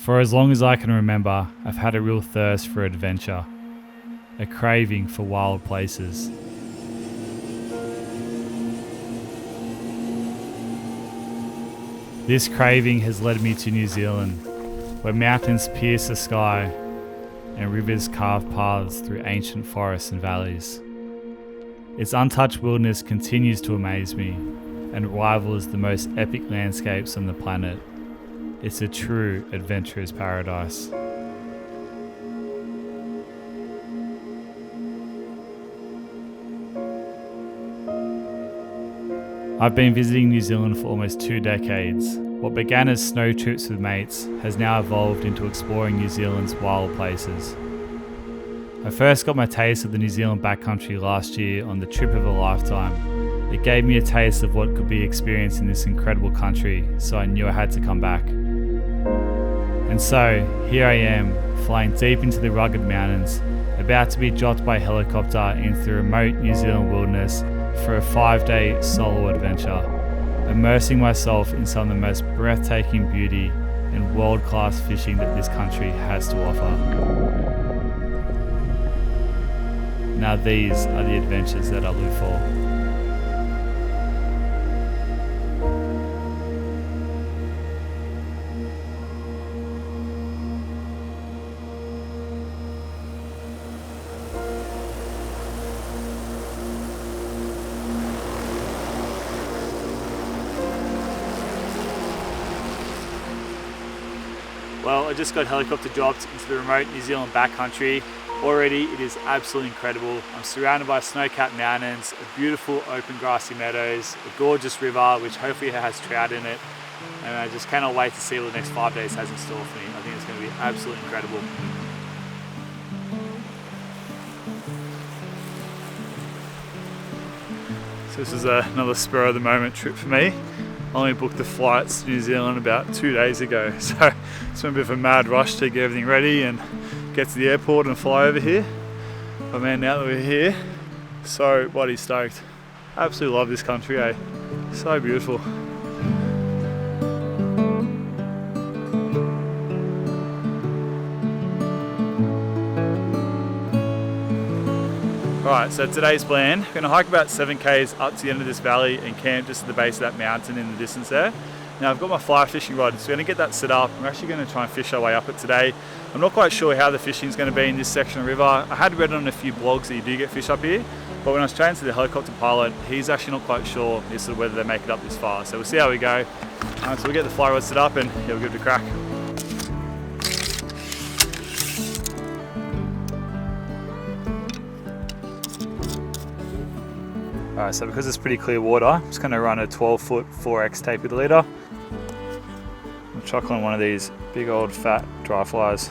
For as long as I can remember, I've had a real thirst for adventure, a craving for wild places. This craving has led me to New Zealand, where mountains pierce the sky and rivers carve paths through ancient forests and valleys. Its untouched wilderness continues to amaze me and rivals the most epic landscapes on the planet. It's a true adventurer's paradise. I've been visiting New Zealand for almost 2 decades. What began as snow trips with mates has now evolved into exploring New Zealand's wild places. I first got my taste of the New Zealand backcountry last year on the trip of a lifetime. It gave me a taste of what could be experienced in this incredible country, so I knew I had to come back. And so, here I am, flying deep into the rugged mountains, about to be dropped by helicopter into the remote New Zealand wilderness for a 5-day solo adventure, immersing myself in some of the most breathtaking beauty and world-class fishing that this country has to offer. Now these are the adventures that I live for. Well, I just got helicopter dropped into the remote New Zealand backcountry. Already it is absolutely incredible. I'm surrounded by snow-capped mountains, a beautiful open grassy meadows, a gorgeous river which hopefully has trout in it, and I just cannot wait to see what the next 5 days has in store for me. I think it's going to be absolutely incredible. So this is another spur of the moment trip for me. I only booked the flights to New Zealand about 2 days ago, so it's been a bit of a mad rush to get everything ready and get to the airport and fly over here. But man, now that we're here, so bloody stoked. Absolutely love this country, eh? So beautiful. Alright, so today's plan, we're going to hike about 7 k's up to the end of this valley and camp just at the base of that mountain in the distance there. Now I've got my fly fishing rod, so we're going to get that set up. We're actually going to try and fish our way up it today. I'm not quite sure how the fishing is going to be in this section of river. I had read on a few blogs that you do get fish up here, but when I was chatting to the helicopter pilot, he's actually not quite sure as to whether they make it up this far. So we'll see how we go. So we'll get the fly rod set up and yeah, we'll give it a crack. Alright, so because it's pretty clear water, I'm just going to run a 12-foot 4X tape with a leader. I'll chuck on one of these big old fat dry flies.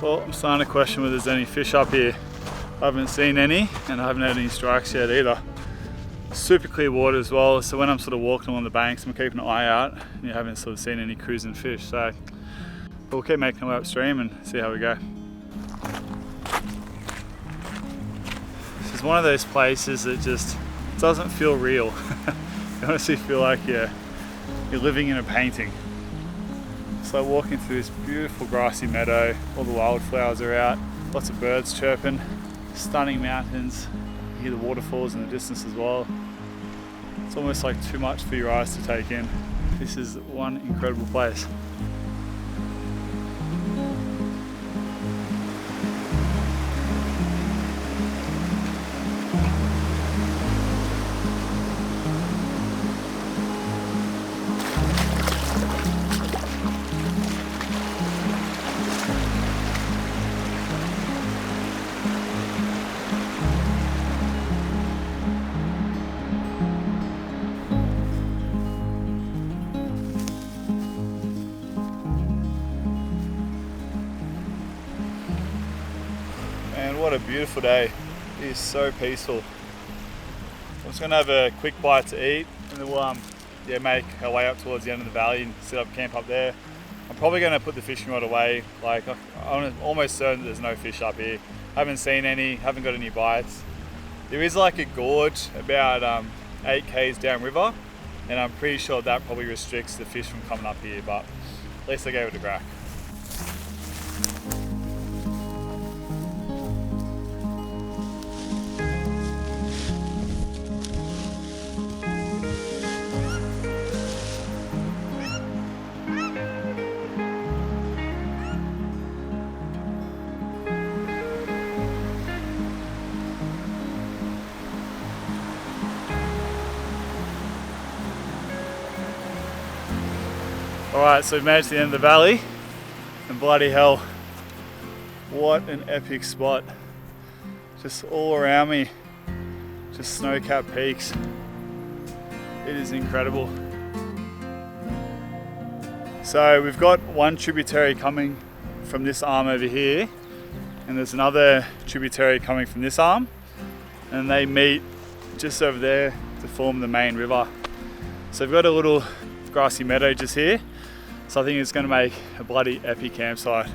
Well, I'm starting to question whether there's any fish up here. I haven't seen any, and I haven't had any strikes yet either. Super clear water as well, so when I'm sort of walking along the banks, I'm keeping an eye out, and you haven't sort of seen any cruising fish. So we'll keep making our way upstream and see how we go. This is one of those places that just doesn't feel real. You honestly feel like you're living in a painting. So walking through this beautiful grassy meadow, all the wildflowers are out, lots of birds chirping, stunning mountains, you hear the waterfalls in the distance as well. It's almost like too much for your eyes to take in. This is one incredible place. What a beautiful day. It is so peaceful. I'm just gonna have a quick bite to eat and then we'll make our way up towards the end of the valley and set up camp up there. I'm probably gonna put the fishing rod away. Like, I'm almost certain there's no fish up here. Haven't seen any, haven't got any bites. There is like a gorge about 8 k's downriver, and I'm pretty sure that probably restricts the fish from coming up here, but at least I gave it a crack. Alright, so we've made it to the end of the valley, and bloody hell, what an epic spot. Just all around me, just snow-capped peaks. It is incredible. So we've got one tributary coming from this arm over here, and there's another tributary coming from this arm, and they meet just over there to form the main river. So we've got a little grassy meadow just here. So I think it's going to make a bloody epic campsite.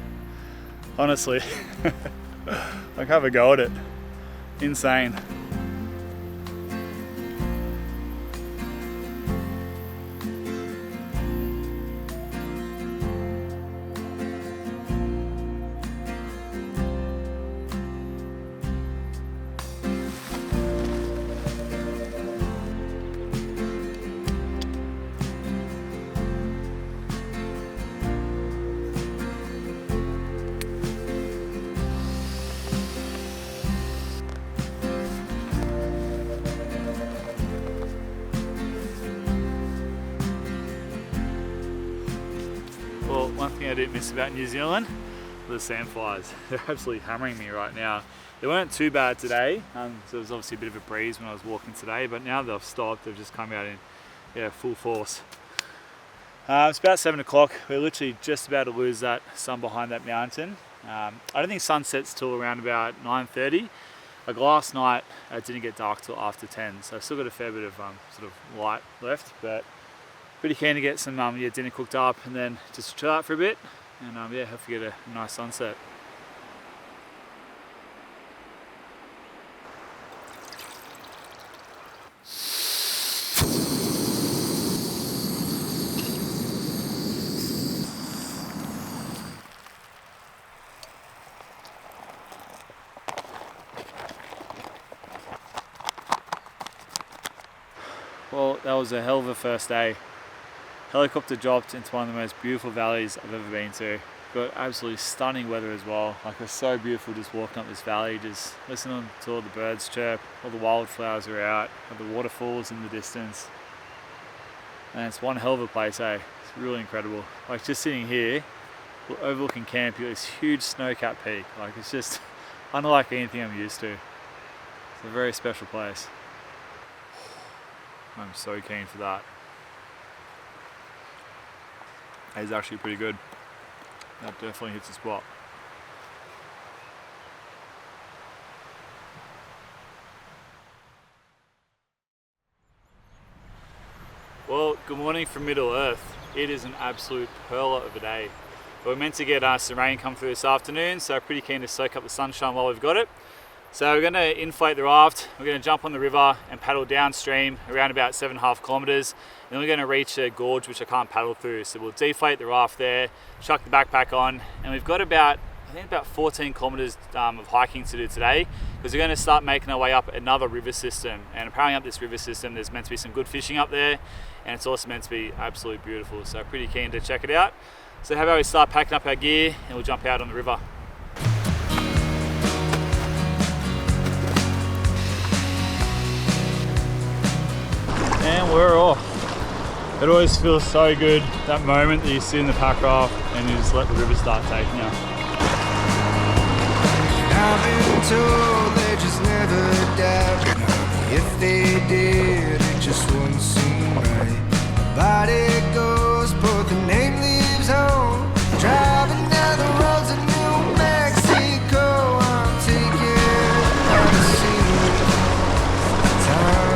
Honestly, like, have a go at it. Insane. Well, one thing I didn't miss about New Zealand were the sandflies. They're absolutely hammering me right now. They weren't too bad today, so there was obviously a bit of a breeze when I was walking today, but now they've stopped, they've just come out in full force. It's about 7 o'clock. We're literally just about to lose that sun behind that mountain. I don't think sunset's till around about 9:30. Like last night, it didn't get dark till after 10, so I've still got a fair bit of sort of light left, but pretty keen to get some dinner cooked up and then just chill out for a bit and hopefully get a nice sunset. Well, that was a hell of a first day. Helicopter dropped into one of the most beautiful valleys I've ever been to. Got absolutely stunning weather as well. Like, it's so beautiful just walking up this valley, just listening to all the birds chirp, all the wildflowers are out, the waterfalls in the distance. And it's one hell of a place, eh? It's really incredible. Like, just sitting here, overlooking camp, you've got this huge snow-capped peak. Like, it's just unlike anything I'm used to. It's a very special place. I'm so keen for that. It's actually pretty good. That definitely hits the spot. Well, good morning from Middle Earth. It is an absolute pearler of a day. We're meant to get some rain come through this afternoon, so pretty keen to soak up the sunshine while we've got it. So we're going to inflate the raft, we're going to jump on the river and paddle downstream around about 7.5 kilometres. Then we're going to reach a gorge which I can't paddle through. So we'll deflate the raft there, chuck the backpack on, and we've got about 14 kilometres of hiking to do today, because we're going to start making our way up another river system. And apparently up this river system there's meant to be some good fishing up there, and it's also meant to be absolutely beautiful. So pretty keen to check it out. So how about we start packing up our gear and we'll jump out on the river. And we're off. It always feels so good, that moment that you sit in the pack raft and you just let the river start taking you. I've been told they just never doubt. If they did, it just wouldn't seem right. The body goes, but the name lives on. Driving down the roads of New Mexico, I'm taking out the scene. Time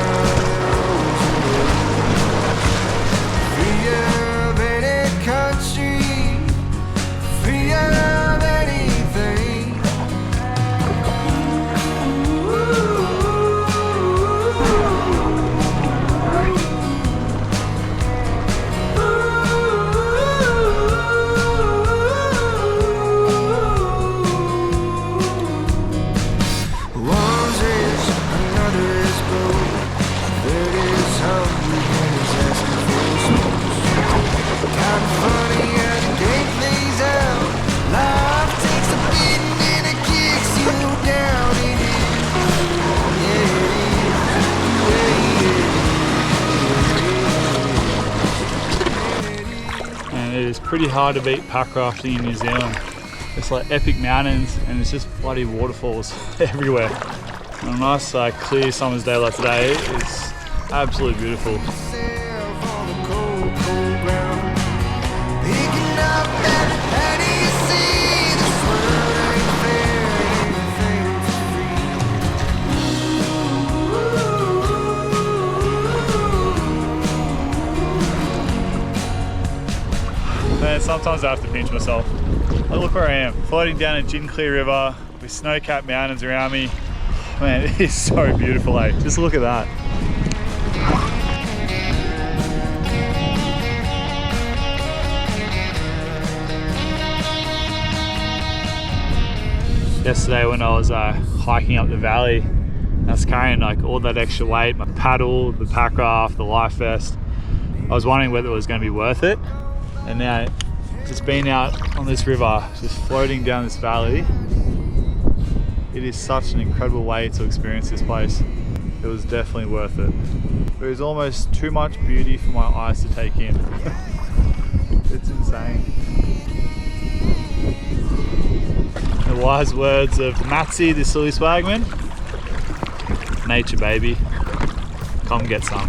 free of any country, free of anything. It's pretty hard to beat pack rafting in New Zealand. It's like epic mountains and it's just bloody waterfalls everywhere. On a nice clear summer's day like today, it's absolutely beautiful. Man, sometimes I have to pinch myself. Look where I am, floating down a gin clear river with snow-capped mountains around me. Man, it is so beautiful, eh? Just look at that. Yesterday when I was hiking up the valley, I was carrying like all that extra weight, my paddle, the pack raft, the life vest. I was wondering whether it was going to be worth it. And now, just being out on this river, just floating down this valley, it is such an incredible way to experience this place. It was definitely worth it. There is almost too much beauty for my eyes to take in. It's insane. The wise words of Matsy, the silly swagman: nature, baby, come get some.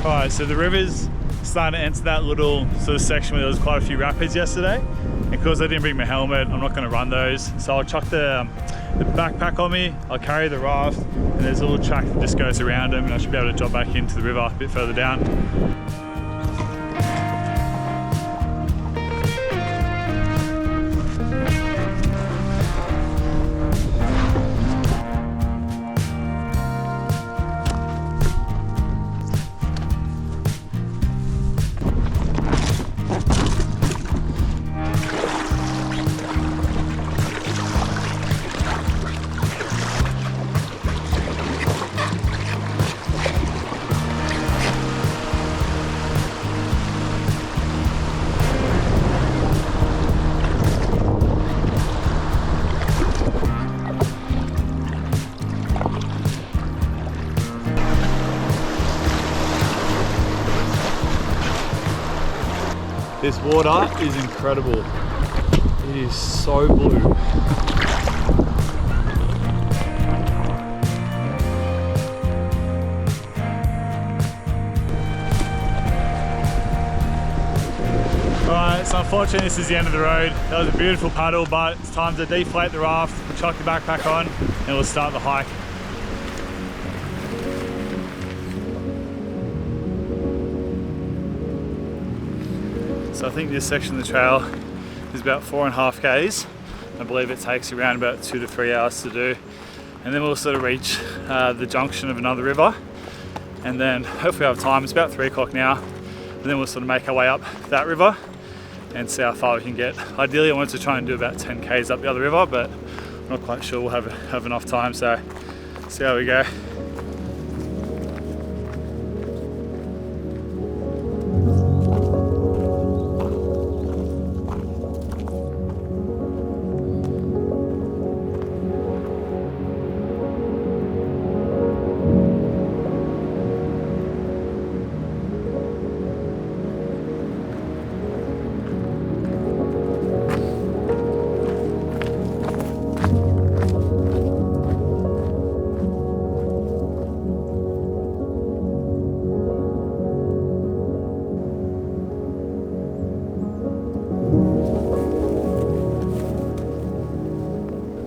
Alright, so the river's starting to enter that little sort of section where there was quite a few rapids yesterday. And because I didn't bring my helmet, I'm not going to run those. So I'll chuck the backpack on me, I'll carry the raft, and there's a little track that just goes around them, and I should be able to drop back into the river a bit further down. This water is incredible. It is so blue. Alright, so unfortunately this is the end of the road. That was a beautiful paddle, but it's time to deflate the raft, chuck the backpack on, and we'll start the hike. So I think this section of the trail is about 4.5 k's. I believe it takes around about 2 to 3 hours to do. And then we'll sort of reach the junction of another river. And then hopefully have time, it's about 3 o'clock now. And then we'll sort of make our way up that river and see how far we can get. Ideally I wanted to try and do about 10 k's up the other river, but I'm not quite sure we'll have enough time, so see how we go.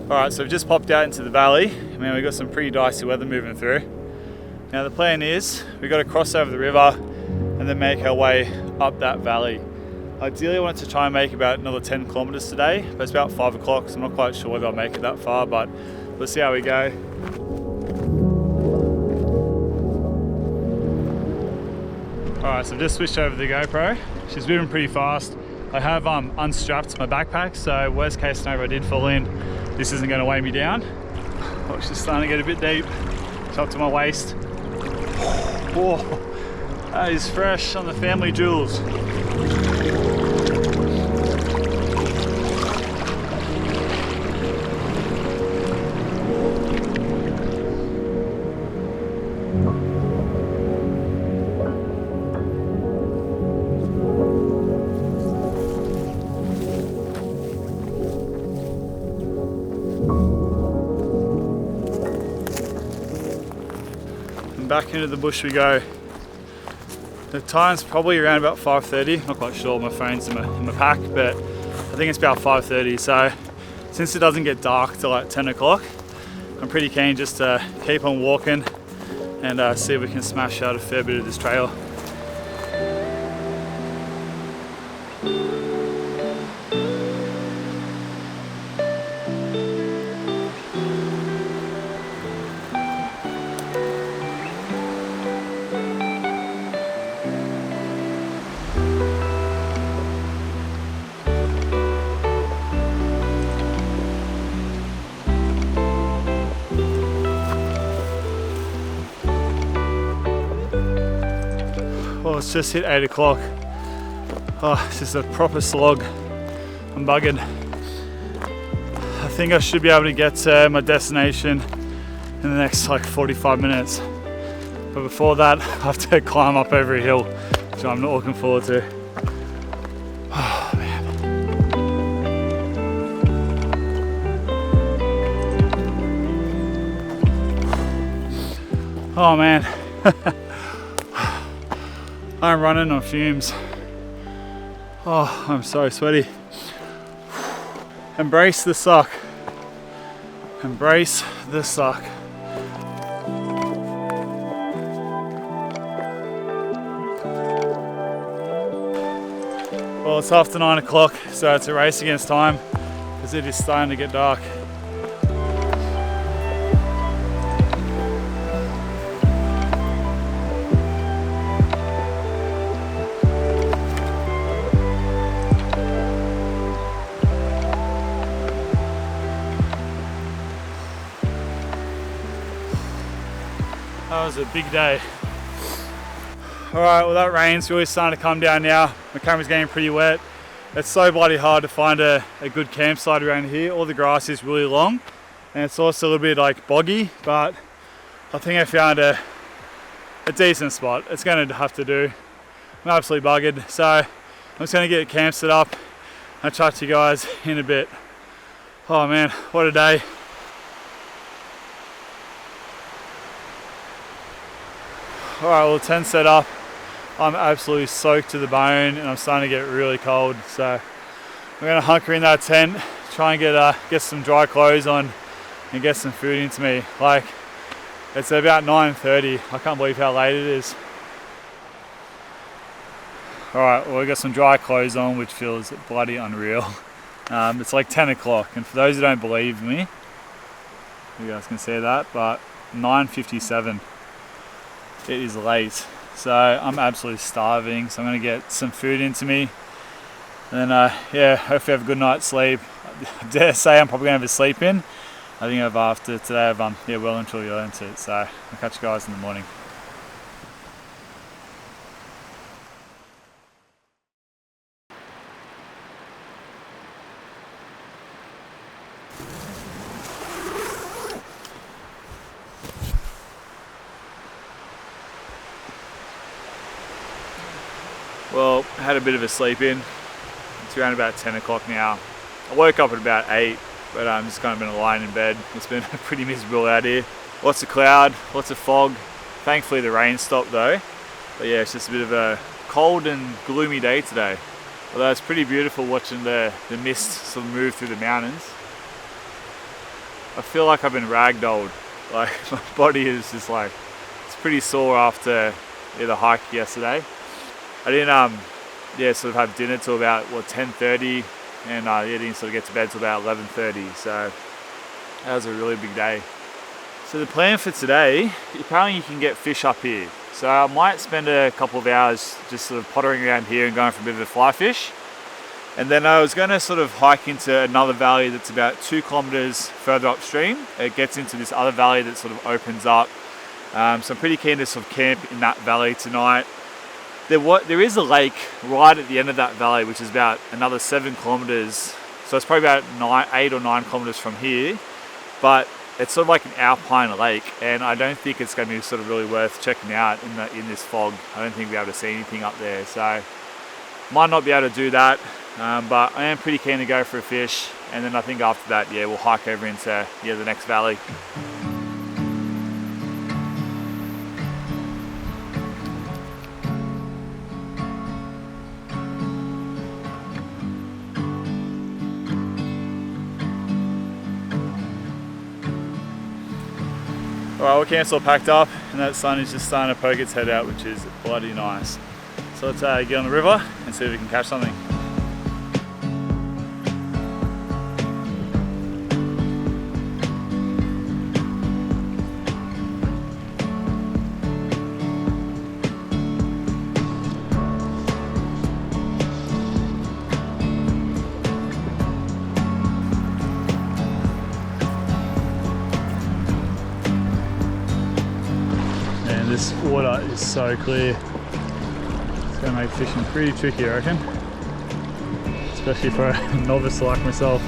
Alright, so we've just popped out into the valley. I mean, we've got some pretty dicey weather moving through. Now the plan is, we've got to cross over the river and then make our way up that valley. Ideally I wanted to try and make about another 10 kilometers today, but it's about 5 o'clock, so I'm not quite sure whether I'll make it that far, but we'll see how we go. Alright, so I've just switched over to the GoPro. She's moving pretty fast. I have unstrapped my backpack, so worst case scenario I did fall in, this isn't going to weigh me down. Oh, it's just starting to get a bit deep. It's up to my waist. Whoa, that is fresh on the family jewels. Back into the bush we go. The time's probably around about 5:30. Not quite sure, my phone's in my pack, but I think it's about 5:30. So since it doesn't get dark till like 10 o'clock, I'm pretty keen just to keep on walking and see if we can smash out a fair bit of this trail. Well, it's just hit 8 o'clock. Oh, it's just a proper slog. I'm buggered. I think I should be able to get to my destination in the next like 45 minutes. But before that, I have to climb up over a hill, which I'm not looking forward to. Oh, man. Oh, man. I'm running on fumes. Oh, I'm so sweaty. Embrace the suck. Embrace the suck. Well, it's after 9 o'clock, so it's a race against time because it is starting to get dark. That was a big day. Alright, well that rain's really starting to come down now. My camera's getting pretty wet. It's so bloody hard to find a good campsite around here. All the grass is really long and it's also a little bit like boggy, but I think I found a decent spot. It's going to have to do. I'm absolutely buggered. So I'm just gonna get camp set up. I'll chat to you guys in a bit. Oh man, what a day. Alright, well, the tent's set up. I'm absolutely soaked to the bone and I'm starting to get really cold. So we're gonna hunker in that tent, try and get some dry clothes on and get some food into me. Like, it's about 9:30. I can't believe how late it is. Alright, well, we got some dry clothes on, which feels bloody unreal. It's like 10 o'clock, and for those who don't believe me, you guys can see that, but 9:57. It is late. So I'm absolutely starving, so I'm going to get some food into me. And then, yeah, hopefully have a good night's sleep. I dare say I'm probably going to have a sleep in. I think after today I've well and truly earned it. So I'll catch you guys in the morning. Well, I had a bit of a sleep in. It's around about 10 o'clock now. I woke up at about 8, but I'm just kind of been lying in bed. It's been pretty miserable out here. Lots of cloud, lots of fog. Thankfully the rain stopped though. But yeah, it's just a bit of a cold and gloomy day today. Although it's pretty beautiful watching the mist sort of move through the mountains. I feel like I've been ragdolled. Like, my body is just like, it's pretty sore after the hike yesterday. I didn't sort of have dinner till about 10:30, and didn't sort of get to bed till about 11:30. So that was a really big day. So the plan for today, apparently you can get fish up here. So I might spend a couple of hours just sort of pottering around here and going for a bit of a fly fish. And then I was going to sort of hike into another valley that's about 2 kilometers further upstream. It gets into this other valley that sort of opens up. So I'm pretty keen to sort of camp in that valley tonight. There is a lake right at the end of that valley, which is about another 7 kilometers. So it's probably about 8 or 9 kilometers from here. But it's sort of like an alpine lake, and I don't think it's going to be sort of really worth checking out in this fog. I don't think we'll be able to see anything up there. So might not be able to do that, but I am pretty keen to go for a fish. And then I think after that, yeah, we'll hike over into the next valley. Alright, we're camp's all packed up and that sun is just starting to poke its head out, which is bloody nice. So let's get on the river and see if we can catch something. This water is so clear. It's going to make fishing pretty tricky, I reckon. Especially for a novice like myself.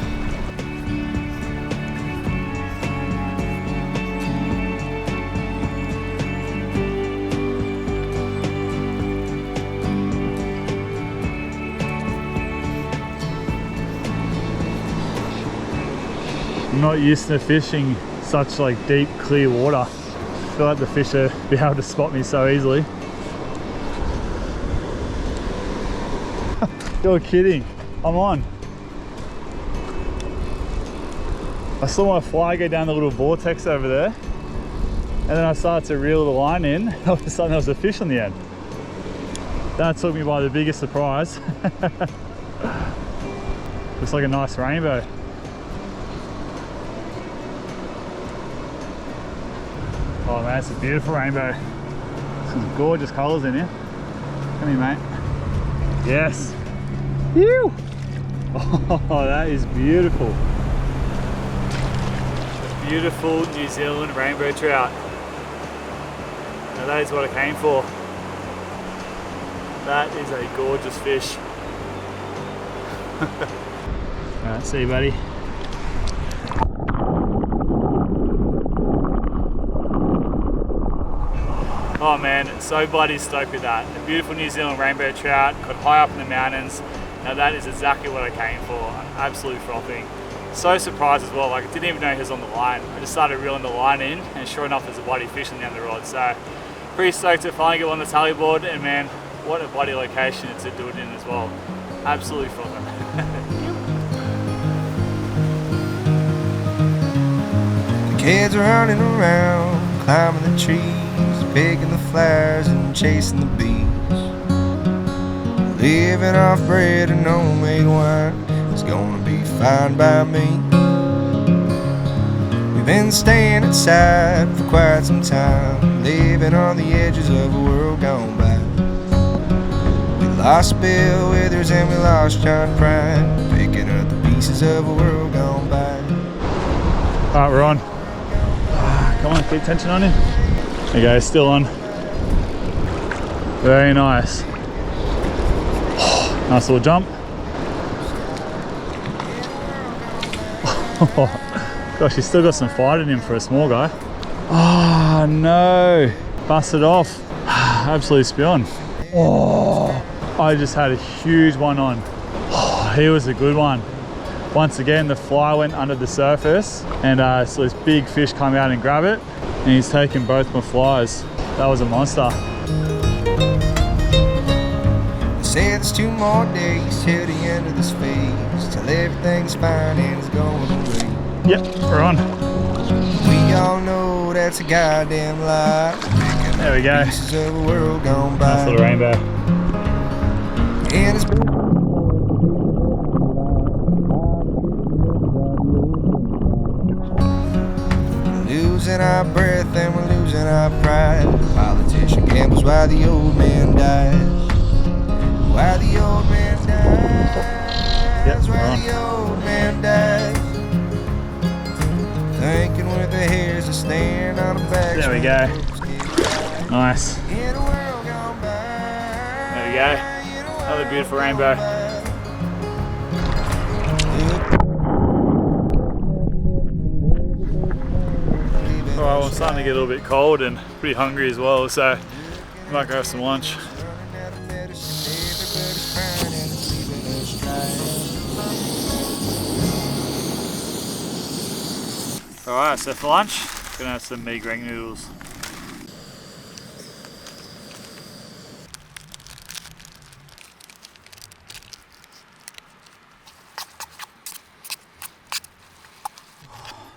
I'm not used to fishing such like deep, clear water. I feel like the fish will be able to spot me so easily. You're kidding. I'm on. I saw my fly go down the little vortex over there, and then I started to reel the line in. All of a sudden there was a fish on the end. That took me by the biggest surprise. Looks like a nice rainbow. Oh man, it's a beautiful rainbow. Some gorgeous colours in here. Come here, mate. Yes. Phew! Oh, that is beautiful. Beautiful New Zealand rainbow trout. Now that is what I came for. That is a gorgeous fish. Alright, see you, buddy. Oh man, so bloody stoked with that. A beautiful New Zealand rainbow trout, caught high up in the mountains. Now that is exactly what I came for. Absolute frothing. So surprised as well, like I didn't even know he was on the line. I just started reeling the line in, and sure enough there's a bloody fish on the end of the rod. So pretty stoked to finally get on the tally board, and man, what a bloody location to do it in as well. Absolutely frothing. The kids are running around, climbing the trees, picking the flowers and chasing the bees. Living off bread and homemade wine is gonna be fine by me. We've been staying inside for quite some time, living on the edges of a world gone by. We lost Bill Withers and we lost John Prine, picking up the pieces of a world gone by. Alright, we're on. Come on, keep tension on him. There you go, still on. Very nice. Nice little jump. Oh, gosh, he's still got some fight in him for a small guy. Oh no, busted off. Absolutely spewing. Oh, I just had a huge one on. Oh, he was a good one. Once again, the fly went under the surface, and so this big fish came out and grabbed it, and he's taken both my flies. That was a monster. Say there's 2 more days till the end of this phase, till everything's fine and it's going away. Yep, we're on. We all know that's a goddamn lie. There we go. Pieces of a world gone by. Nice little rainbow. And it's losing our breath and we're losing our pride. The politician gambles while the old man dies. Why the old man dies, yep, why the old man dies. Thinking with the hairs that stand on the back. There we go. Nice. In a world gone by. There we go. Another beautiful rainbow. Alright, well, I'm starting to get a little bit cold and pretty hungry as well, so I might go have some lunch. Alright, so for lunch, gonna have some mee goreng noodles.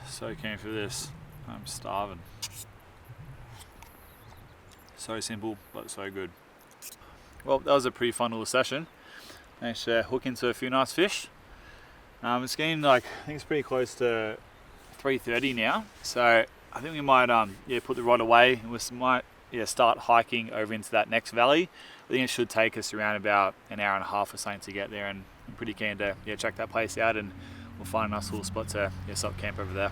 So keen for this. I'm starving. So simple, but so good. Well, that was a pretty fun little session. Managed to hook into a few nice fish. It's getting like, I think it's pretty close to 3:30 now, so I think we might put the rod away and we might start hiking over into that next valley. I think it should take us around about an hour and a half or something to get there, and I'm pretty keen to check that place out, and we'll find a nice little spot to set up camp over there.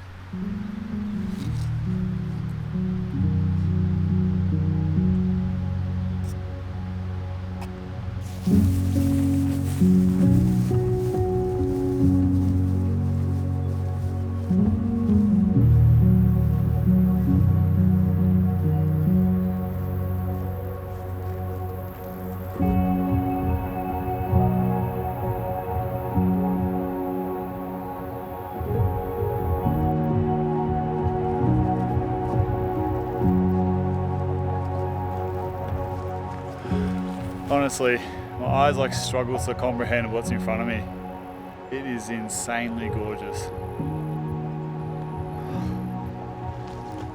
Honestly, my eyes like struggle to comprehend what's in front of me. It is insanely gorgeous.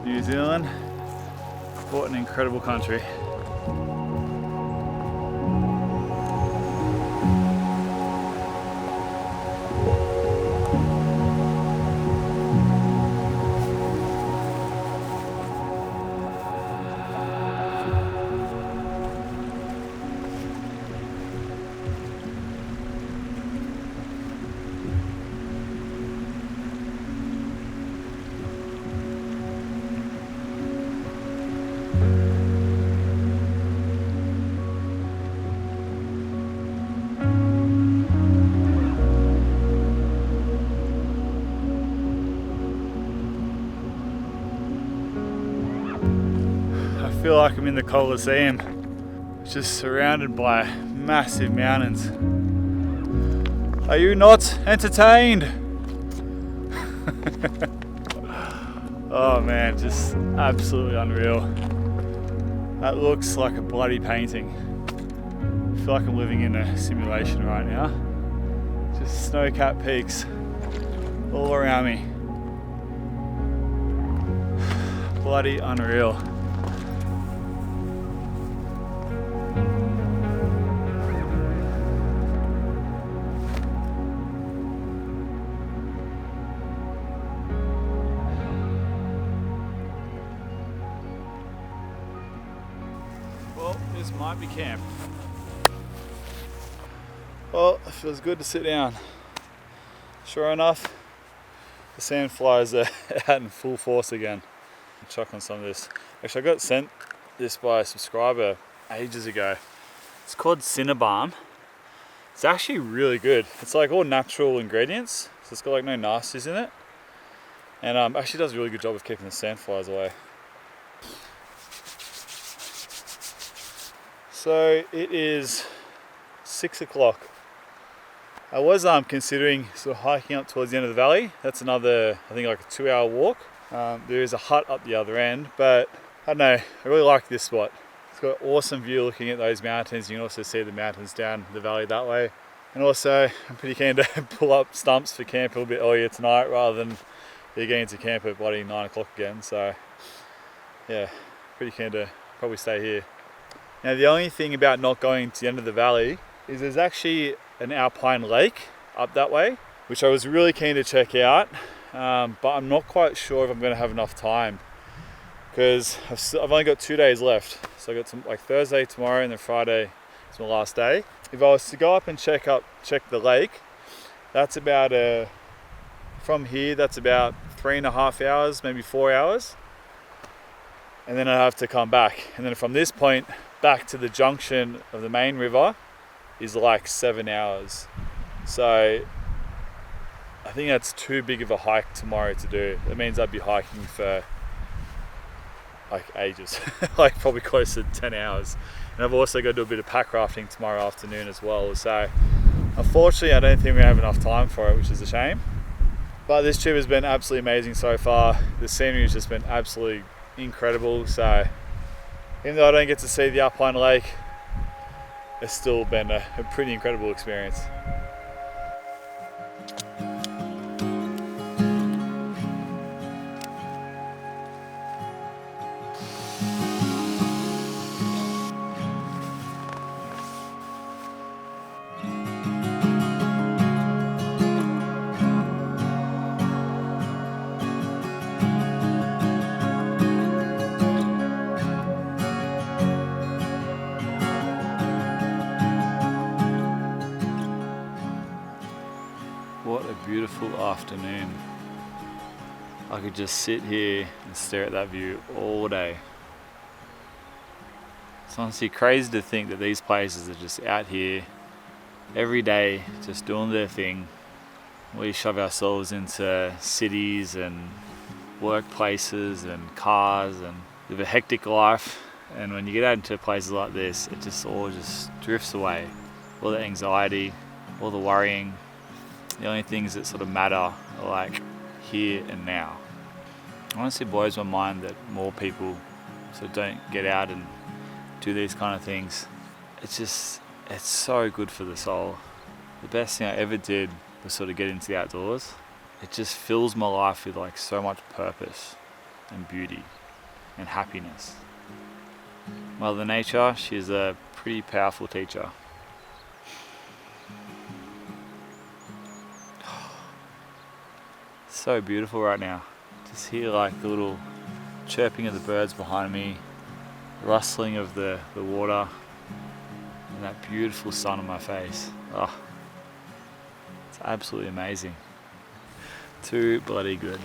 New Zealand, what an incredible country. feel like I'm in the Colosseum, just surrounded by massive mountains. Are you not entertained? Oh man, just absolutely unreal. That looks like a bloody painting. I feel like I'm living in a simulation right now. Just snow-capped peaks all around me. Bloody unreal. Well, this might be camp. Well, it feels good to sit down. Sure enough, the sandflies are out in full force again. I'll chuck on some of this. Actually, I got sent this by a subscriber ages ago. It's called Cinnabon. It's actually really good. It's like all natural ingredients, so it's got like no nasties in it. And actually does a really good job of keeping the sandflies away. So it is 6 o'clock. I was considering sort of hiking up towards the end of the valley. That's another, I think, like a 2-hour walk. There is a hut up the other end, but I don't know, I really like this spot. It's got an awesome view looking at those mountains. You can also see the mountains down the valley that way. And also, I'm pretty keen to pull up stumps for camp a little bit earlier tonight rather than getting to camp at bloody 9 o'clock again. So yeah, pretty keen to probably stay here. Now the only thing about not going to the end of the valley is there's actually an alpine lake up that way, which I was really keen to check out, but I'm not quite sure if I'm going to have enough time because I've only got 2 days left. So I got like Thursday, tomorrow, and then Friday is my last day. If I was to go up and check the lake, that's about from here, that's about 3.5 hours, maybe 4 hours. And then I have to come back. And then from this point back to the junction of the main river is like 7 hours. So I think that's too big of a hike tomorrow to do. That means I'd be hiking for like ages, like probably close to 10 hours. And I've also got to do a bit of pack rafting tomorrow afternoon as well. So unfortunately, I don't think we're going to have enough time for it, which is a shame. But this trip has been absolutely amazing so far. The scenery has just been absolutely incredible. So even though I don't get to see the alpine lake, it's still been a pretty incredible experience. What a beautiful afternoon. I could just sit here and stare at that view all day. It's honestly crazy to think that these places are just out here every day, just doing their thing. We shove ourselves into cities and workplaces and cars and live a hectic life. And when you get out into places like this, it just all just drifts away. All the anxiety, all the worrying. The only things that sort of matter are like here and now. It honestly blows my mind that more people sort of don't get out and do these kind of things. It's so good for the soul. The best thing I ever did was sort of get into the outdoors. It just fills my life with like so much purpose and beauty and happiness. Mother Nature, she's a pretty powerful teacher. So beautiful right now. Just hear like the little chirping of the birds behind me, the rustling of the water, and that beautiful sun on my face. Oh, it's absolutely amazing. Too bloody good.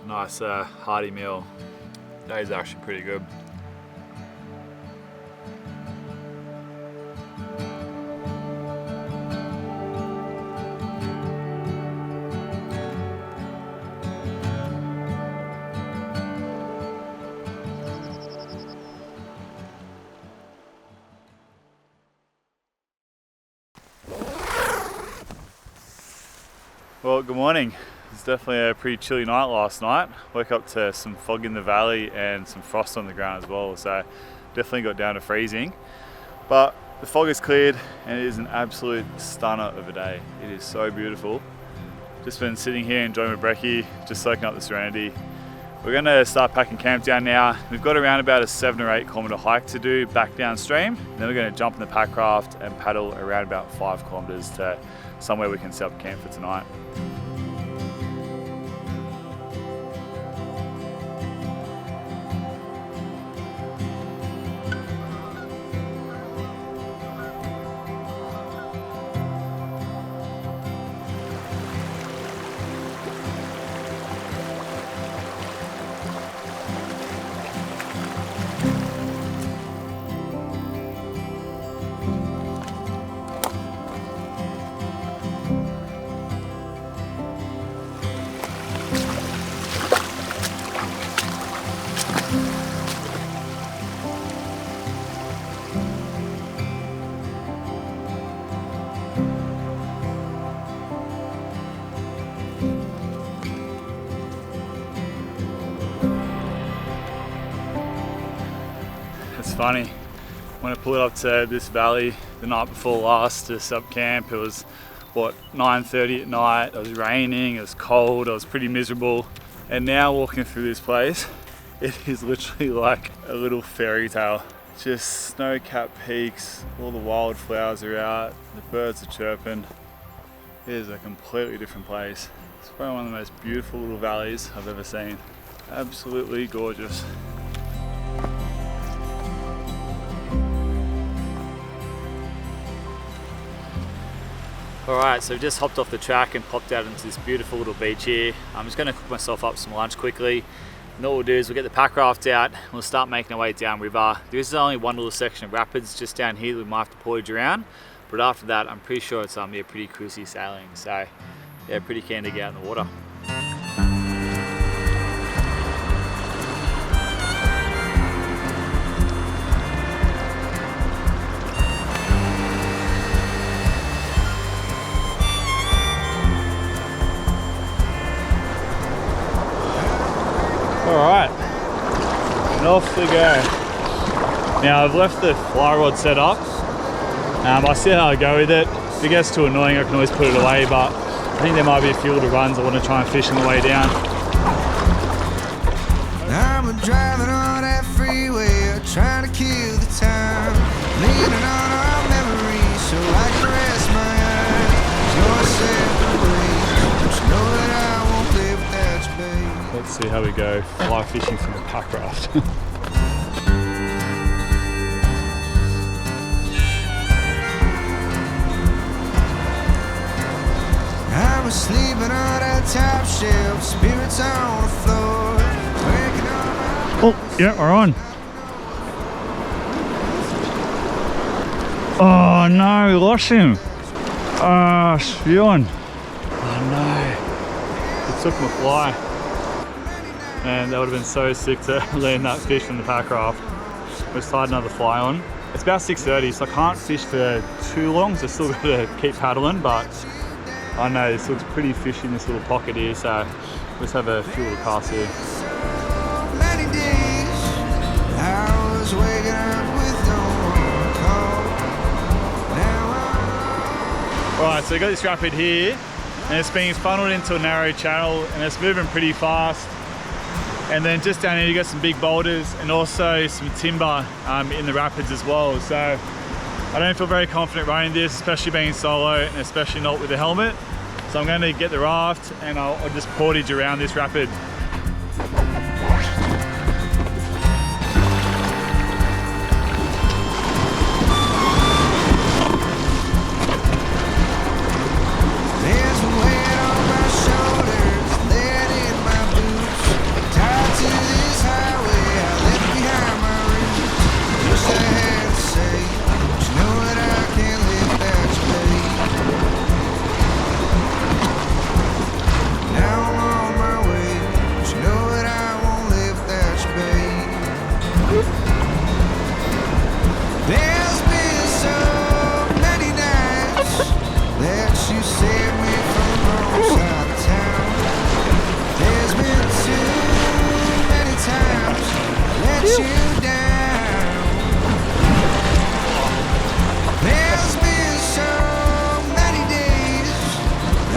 Nice hearty meal. That is actually pretty good. Well, good morning. It's definitely a pretty chilly night last night. Woke up to some fog in the valley and some frost on the ground as well, so definitely got down to freezing. But the fog has cleared and it is an absolute stunner of a day. It is so beautiful. Just been sitting here enjoying my brekkie, just soaking up the serenity. We're going to start packing camp down now. We've got around about a 7 or 8 kilometre hike to do back downstream. Then we're going to jump in the Packraft and paddle around about 5 kilometres to somewhere we can set up camp for tonight. It's funny, when I pulled up to this valley the night before last to set up camp, it was, what, 9:30 at night, it was raining, it was cold, it was pretty miserable. And now walking through this place, it is literally like a little fairy tale. Just snow-capped peaks, all the wildflowers are out, the birds are chirping. It is a completely different place. It's probably one of the most beautiful little valleys I've ever seen. Absolutely gorgeous. Alright, so I've just hopped off the track and popped out into this beautiful little beach here. I'm just going to cook myself up some lunch quickly. And all we'll do is we'll get the Packraft out and we'll start making our way downriver. There is only one little section of rapids just down here that we might have to portage around. But after that, I'm pretty sure it's pretty cruisy sailing. So yeah, pretty keen to get out in the water. Alright, and off we go. Now I've left the fly rod set up. I see how I go with it. If it gets too annoying I can always put it away, but I think there might be a few little runs I want to try and fish on the way down. I'm driving on that freeway, trying to kill the time, leaning on our memories so I can rest my eyes. You're separate, but you know that I won't live without you, babe. Let's see how we go fly fishing from the Packraft. I was sleeping on that top shelf, spirits on the floor, waking up. Oh, yeah, we're on. Oh no, we lost him. Oh, spewing. Oh no. It took my fly. And that would have been so sick to land that fish from the Packraft. We've tied another fly on. It's about 6:30, so I can't fish for too long, so I still got to keep paddling, but I know this looks pretty fishy in this little pocket here, so let's have a few little casts here. Many days I was waking up with no one call. Alright, so we got this rapid here, and it's being funneled into a narrow channel, and it's moving pretty fast. And then just down here you got some big boulders and also some timber in the rapids as well. So I don't feel very confident running this, especially being solo and especially not with a helmet. So I'm going to get the raft and I'll just portage around this rapid. There's a weight on my shoulders, lead in my boots. There's been so many nights that you saved me from the wrong side of town. There's been too many times I let you down. There's been so many days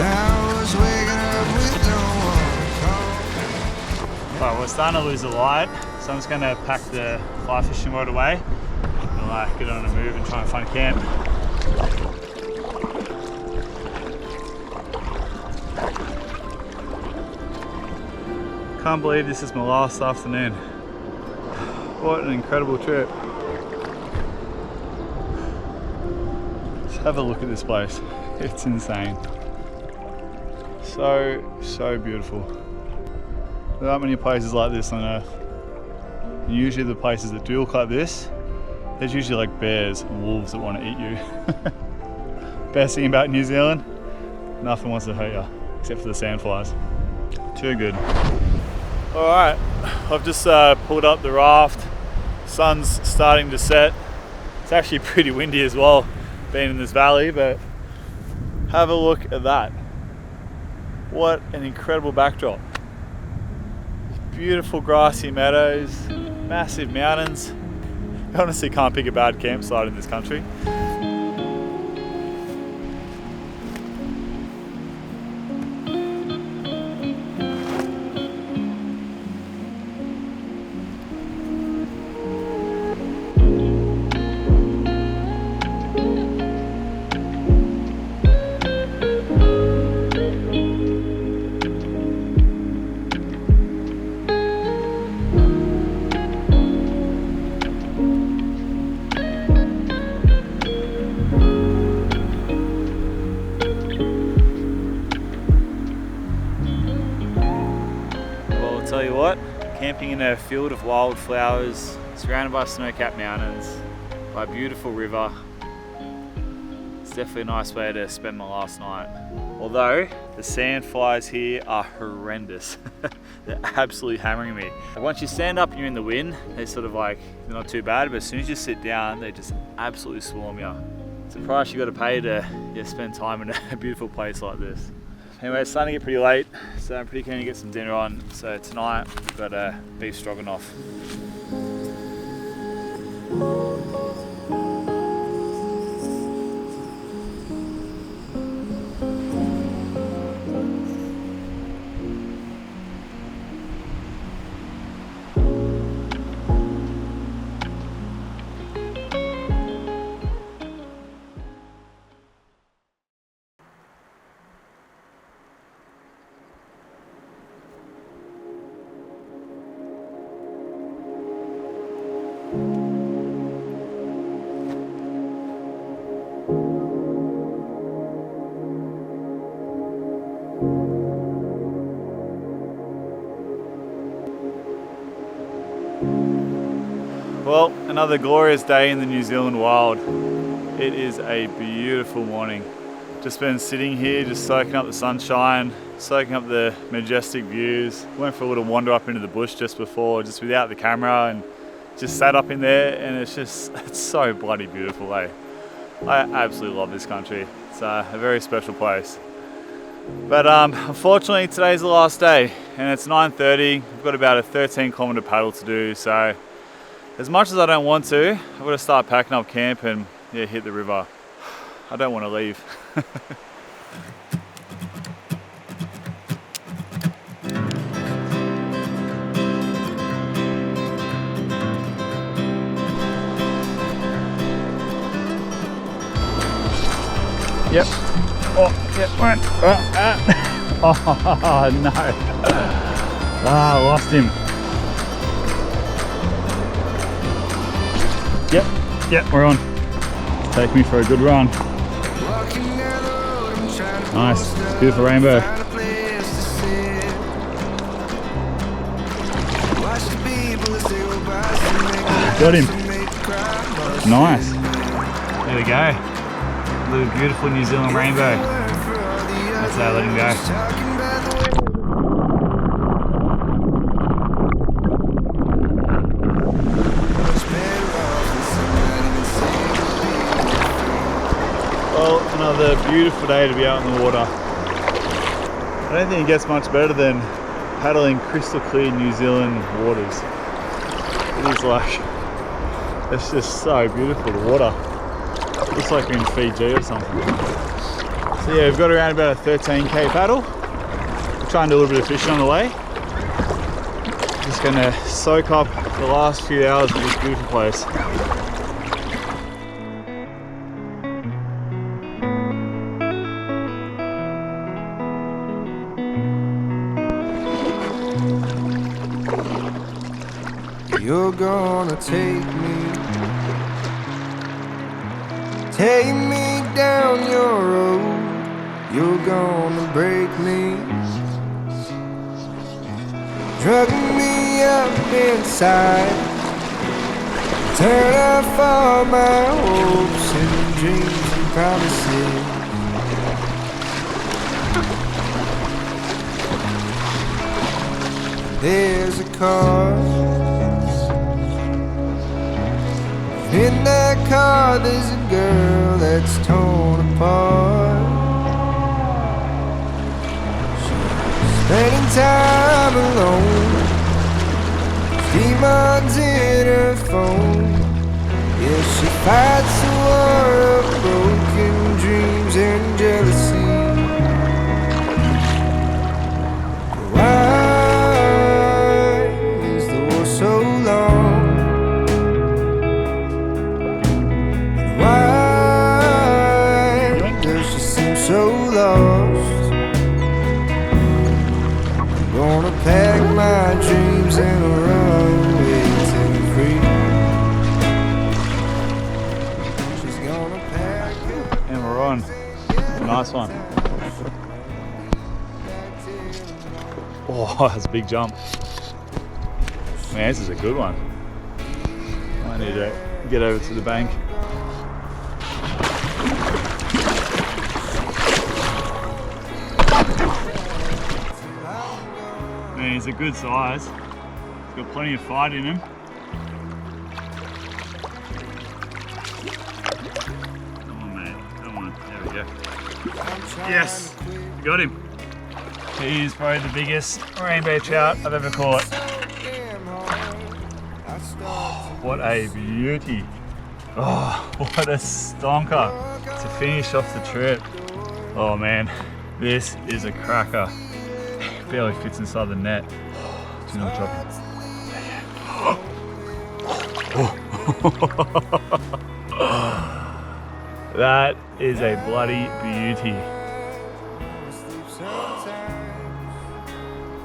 I was waking up with no one. Right, we're starting to lose the light, so I'm just going to pack the fly fishing rod away and get on a move and try and find a camp. Can't believe this is my last afternoon. What an incredible trip. Just have a look at this place. It's insane. So beautiful. There aren't many places like this on earth. And usually the places that do look like this, there's usually like bears and wolves that want to eat you. Best thing about New Zealand, nothing wants to hurt you, except for the sandflies. Too good. All right, I've just pulled up the raft. Sun's starting to set. It's actually pretty windy as well, being in this valley, but have a look at that. What an incredible backdrop. Beautiful grassy meadows, massive mountains. I honestly can't pick a bad campsite in this country. Tell you what, camping in a field of wildflowers, surrounded by snow-capped mountains, by a beautiful river. It's definitely a nice way to spend my last night. Although, the sandflies here are horrendous. They're absolutely hammering me. Once you stand up and you're in the wind, they're sort of like, they're not too bad, but as soon as you sit down, they just absolutely swarm you. It's a price you got to pay to spend time in a beautiful place like this. Anyway, it's starting to get pretty late, so I'm pretty keen to get some dinner on. So tonight, we've got beef stroganoff. Well, another glorious day in the New Zealand wild. It is a beautiful morning. Just been sitting here, just soaking up the sunshine, soaking up the majestic views. Went for a little wander up into the bush just before, just without the camera, and just sat up in there, and it's so bloody beautiful, eh? I absolutely love this country. It's a very special place. But unfortunately, today's the last day, and it's 9:30. We've got about a 13-kilometer paddle to do, so as much as I don't want to, I've got to start packing up camp and hit the river. I don't want to leave. Yep. Oh, yep, right. Oh, no. Ah, I lost him. Yep, we're on. Take me for a good run. Nice, beautiful rainbow. Got him. Nice. There we go. Little beautiful New Zealand rainbow. That's how I let him go. Another beautiful day to be out in the water. I don't think it gets much better than paddling crystal clear New Zealand waters. It is like, it's just so beautiful, the water. Looks like we're in Fiji or something. So yeah, we've got around about a 13k paddle. We're trying to do a little bit of fishing on the way. Just gonna soak up the last few hours of this beautiful place. You're gonna take me down your road. You're gonna break me, drug me up inside, turn off all my hopes and dreams and promises. There's a cause. In that car there's a girl that's torn apart. She's spending time alone, demons in her phone. Yeah, she fights a war of broken dreams and jealousy. Why is the war so long? So lost. I'm gonna pack my dreams and run away till free. She's gonna pack it. And we're on. Nice one. Oh, that's a big jump. Man, this is a good one. I need to get over to the bank. Man, he's a good size. He's got plenty of fight in him. Come on, mate. Come on. There we go. Yes, we got him. He is probably the biggest rainbow trout I've ever caught. Oh, what a beauty. Oh, what a stonker to finish off the trip. Oh man, this is a cracker. Barely fits inside the net. Do you know what dropping? That is a bloody beauty.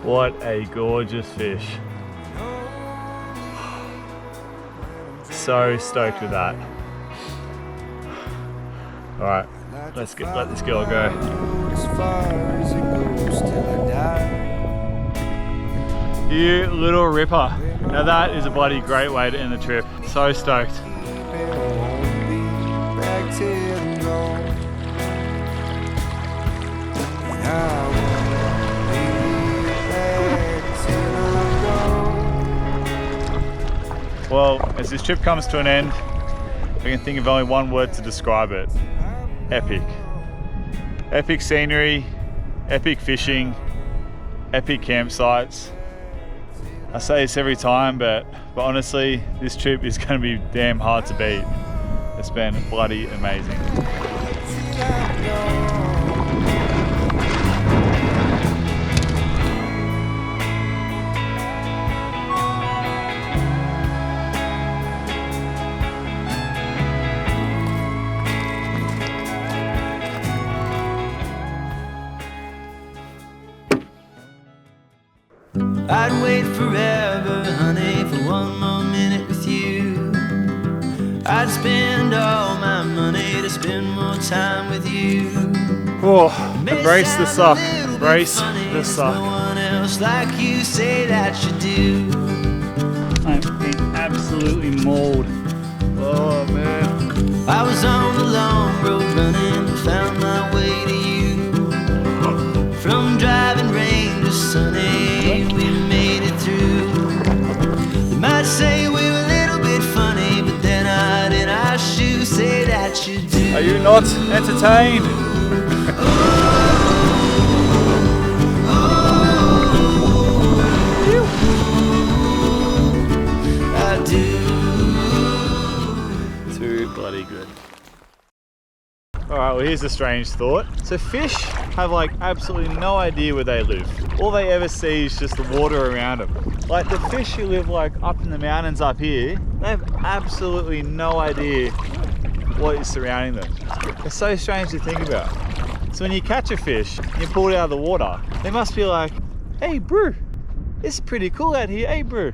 What a gorgeous fish. So stoked with that. Alright, let this girl go. You little ripper. Now that is a bloody great way to end the trip. So stoked. Well, as this trip comes to an end, I can think of only one word to describe it. Epic. Epic scenery, epic fishing, epic campsites. I say this every time, but honestly, this trip is going to be damn hard to beat. It's been bloody amazing. I'd wait forever, honey, for one more minute with you. I'd spend all my money to spend more time with you. Oh, embrace the suck. Embrace the suck. No one else like you say that you do. I'm being absolutely mauled. Oh man. I was on the long road running, found my way to you. From driving rain to sunny, we made it through. You might say we were a little bit funny, but then I'd in our shoes say that you do. Are you not entertained? I do. Too bloody good. Alright, well here's a strange thought. So fish have like absolutely no idea where they live. All they ever see is just the water around them. Like the fish who live like up in the mountains up here, they have absolutely no idea what is surrounding them. It's so strange to think about. So when you catch a fish, you pull it out of the water, they must be like, hey bro, it's pretty cool out here, hey bro.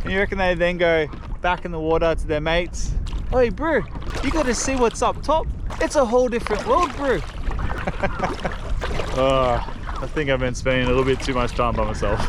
And you reckon they then go back in the water to their mates, hey bro, you gotta see what's up top. It's a whole different world, bro. I think I've been spending a little bit too much time by myself.